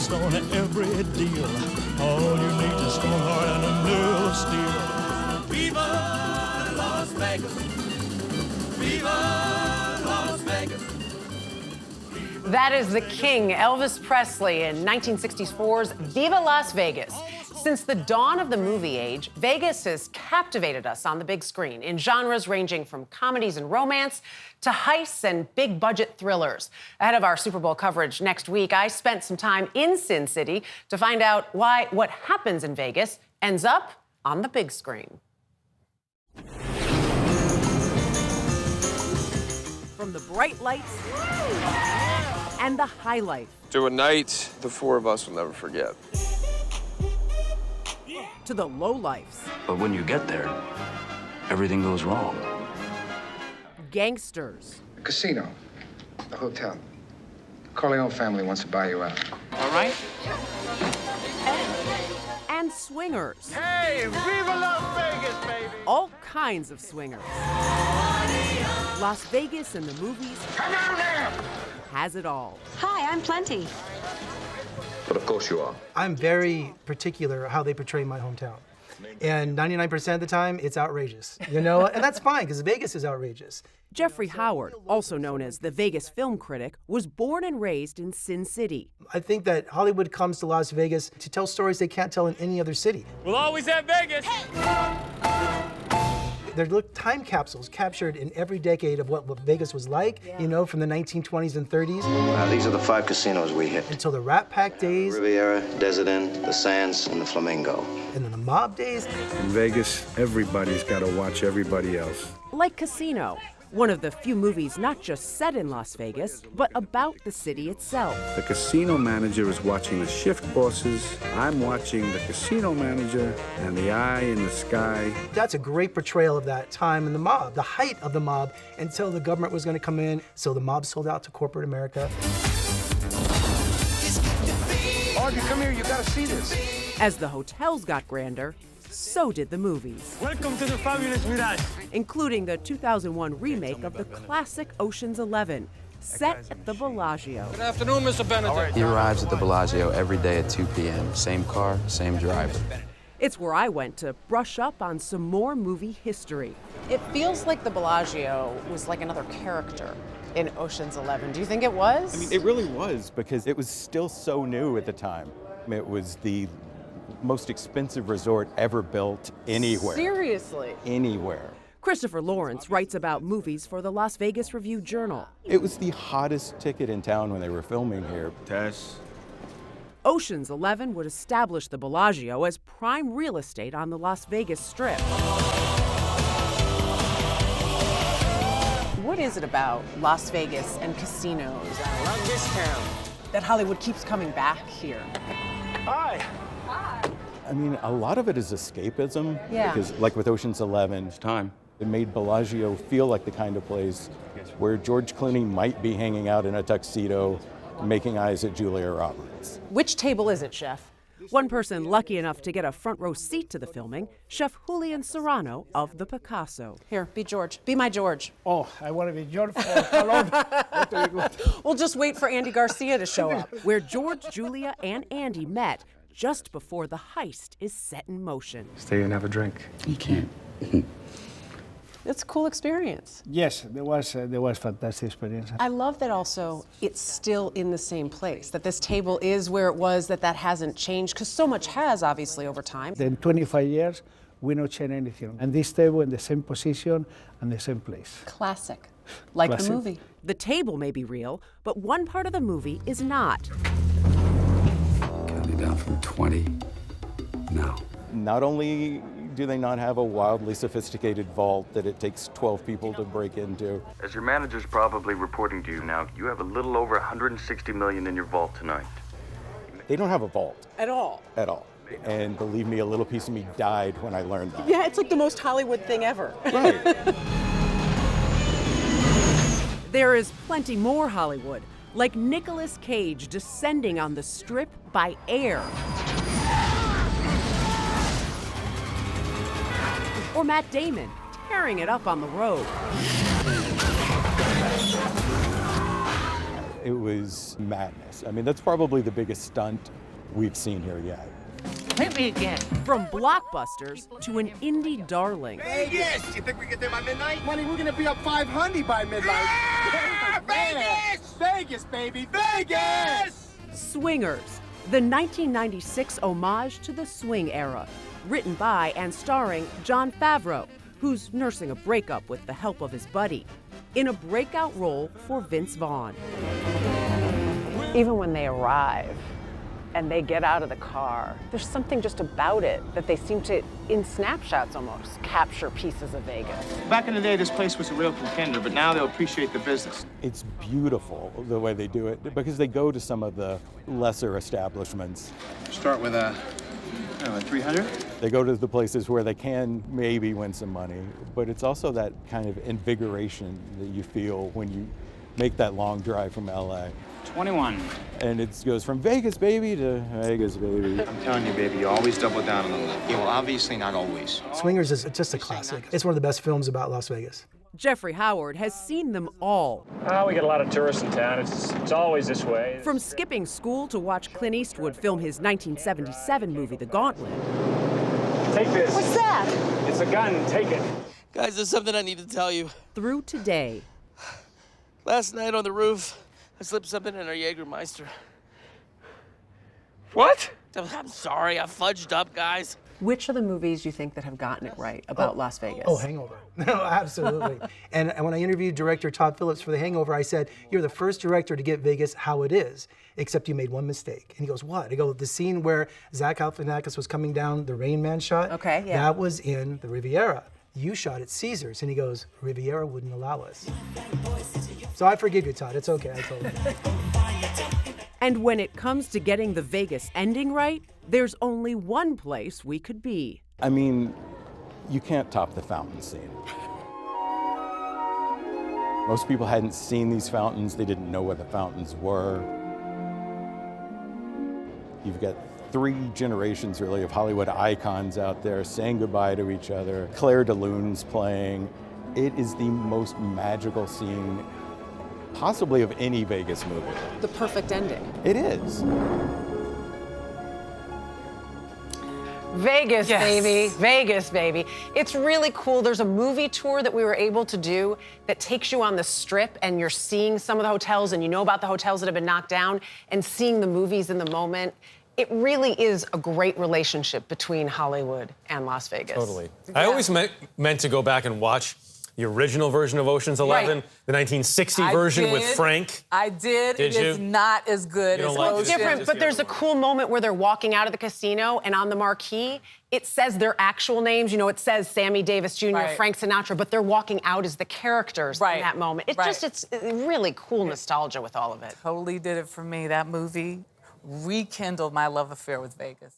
best on every deal. All you need is a strong heart and a nerve of steel. Viva Las Vegas! Viva Las Vegas! That is the king, Elvis Presley, in 1964's Viva Las Vegas. Since the dawn of the movie age, Vegas has captivated us on the big screen in genres ranging from comedies and romance to heists and big-budget thrillers. Ahead of our Super Bowl coverage next week, I spent some time in Sin City to find out why what happens in Vegas ends up on the big screen. From the bright lights and the high life. To a night the four of us will never forget. To the low lives. But when you get there, everything goes wrong. Gangsters. The casino, the hotel. The Corleone family wants to buy you out. All right? And swingers. Hey, viva Las Vegas, baby! All kinds of swingers. Las Vegas in the movies Come on now! has it all. Hi, I'm Plenty. But of course you are. I'm very particular how they portray my hometown. And 99% of the time, it's outrageous, you know? And that's fine, because Vegas is outrageous. Jeffrey Howard, also known as the Vegas film critic, was born and raised in Sin City. I think that Hollywood comes to Las Vegas to tell stories they can't tell in any other city. We'll always have Vegas! They're time capsules captured in every decade of what Vegas was like, you know, from the 1920s and 30s. These are the 5 casinos we hit. Until the Rat Pack days. Riviera, Desert Inn, the Sands, and the Flamingo. And then the mob days. In Vegas, everybody's got to watch everybody else. Like Casino, one of the few movies not just set in Las Vegas, but about the city itself. The casino manager is watching the shift bosses. I'm watching the casino manager and the eye in the sky. That's a great portrayal of that time in the mob, the height of the mob, until the government was going to come in, so the mob sold out to corporate America. Audrey, come here, you gotta see this. As the hotels got grander, so did the movies. Welcome to the fabulous Mirage. Including the 2001 remake of the classic Ocean's 11, set at the Bellagio. Good afternoon, Mr. Benedict. He arrives at the Bellagio every day at 2 p.m. Same car, same driver. It's where I went to brush up on some more movie history. It feels like the Bellagio was like another character in Ocean's 11. Do you think it was? I mean, it really was, because it was still so new at the time. It was the most expensive resort ever built anywhere. Seriously? Anywhere. Christopher Lawrence writes about movies for the Las Vegas Review-Journal. It was the hottest ticket in town when they were filming here. Tess. Ocean's 11 would establish the Bellagio as prime real estate on the Las Vegas Strip. What is it about Las Vegas and casinos? I love this town. That Hollywood keeps coming back here. Hi. I mean, a lot of it is escapism. Yeah. Because, like with Ocean's 11, It's time. it made Bellagio feel like the kind of place where George Clooney might be hanging out in a tuxedo, making eyes at Julia Roberts. Which table is it, Chef? One person lucky enough to get a front row seat to the filming, Chef Julian Serrano of the Picasso. Here, be George. Be my George. Oh, I want to be George for how long? We'll just wait for Andy Garcia to show up. Where George, Julia, and Andy met just before the heist is set in motion. Stay and have a drink. You can't. It's a cool experience. Yes, there was fantastic experience. I love that also it's still in the same place, that this table is where it was, that hasn't changed, because so much has, obviously, over time. In 25 years, we not change anything. And this table in the same position and the same place. Classic. Like Classic. the movie. The table may be real, but one part of the movie is not. Counting down from 20. Now. Not only do they not have a wildly sophisticated vault that it takes 12 people to break into. As your manager's probably reporting to you now, you have a little over $160 million in your vault tonight. They don't have a vault. At all. At all. And believe me, a little piece of me died when I learned that. Yeah, it's like the most Hollywood thing ever. Right. There is plenty more Hollywood, like Nicolas Cage descending on the Strip by air. Or Matt Damon tearing it up on the road. It was madness. I mean, that's probably the biggest stunt we've seen here yet. Hit me again. From blockbusters to an indie darling. Vegas! You think we get there by midnight? Money, we're gonna be up 500 by midnight. Ah, Vegas! Vegas, baby, Vegas! Swingers, the 1996 homage to the swing era, written by and starring Jon Favreau, who's nursing a breakup with the help of his buddy, in a breakout role for Vince Vaughn. Even when they arrive and they get out of the car, there's something just about it that they seem to, in snapshots almost, capture pieces of Vegas. Back in the day, this place was a real contender, but now they'll appreciate the business. It's beautiful the way they do it because they go to some of the lesser establishments. Start with a 300? They go to the places where they can maybe win some money, but it's also that kind of invigoration that you feel when you make that long drive from LA. 21. And it goes from Vegas, baby, to Vegas, baby. I'm telling you, baby, you always double down on the lip. Yeah, well, obviously not always. Swingers is just a classic. It's one of the best films about Las Vegas. Jeffrey Howard has seen them all. Oh, we get a lot of tourists in town. It's always this way. From skipping school to watch Clint Eastwood film his 1977 movie, The Gauntlet. Take this. What's that? It's a gun. Take it. Guys, there's something I need to tell you. Through today. Last night on the roof, I slipped something in our Jägermeister. What? I'm sorry, I fudged up, guys. Which are the movies you think that have gotten it right about Las Vegas? Oh, Hangover. No, absolutely. and when I interviewed director Todd Phillips for The Hangover, I said, you're the first director to get Vegas how it is, except you made one mistake. And he goes, what? I go, the scene where Zach Galifianakis was coming down the Rain Man shot, okay, yeah. That was in the Riviera. You shot at Caesars. And he goes, Riviera wouldn't allow us. So I forgive you, Todd. It's okay, I told him. And when it comes to getting the Vegas ending right, there's only one place we could be. I mean, you can't top the fountain scene. Most people hadn't seen these fountains. They didn't know what the fountains were. You've got 3 generations, really, of Hollywood icons out there saying goodbye to each other. Claire de Lune's playing. It is the most magical scene, possibly of any Vegas movie. The perfect ending. It is. Vegas, baby. Vegas, baby. It's really cool. There's a movie tour that we were able to do that takes you on the Strip, and you're seeing some of the hotels, and you know about the hotels that have been knocked down, and seeing the movies in the moment. It really is a great relationship between Hollywood and Las Vegas. Totally. Yeah. I always meant to go back and watch the original version of Ocean's 11, Right. the 1960 version with Frank. I did. Did It is you? not as good You as don't like Ocean. It's different, but there's a cool moment where they're walking out of the casino, and on the marquee, it says their actual names. You know, it says Sammy Davis Jr., Right. Frank Sinatra, but they're walking out as the characters in that moment. It's really cool nostalgia with all of it. Totally did it for me. That movie rekindled my love affair with Vegas.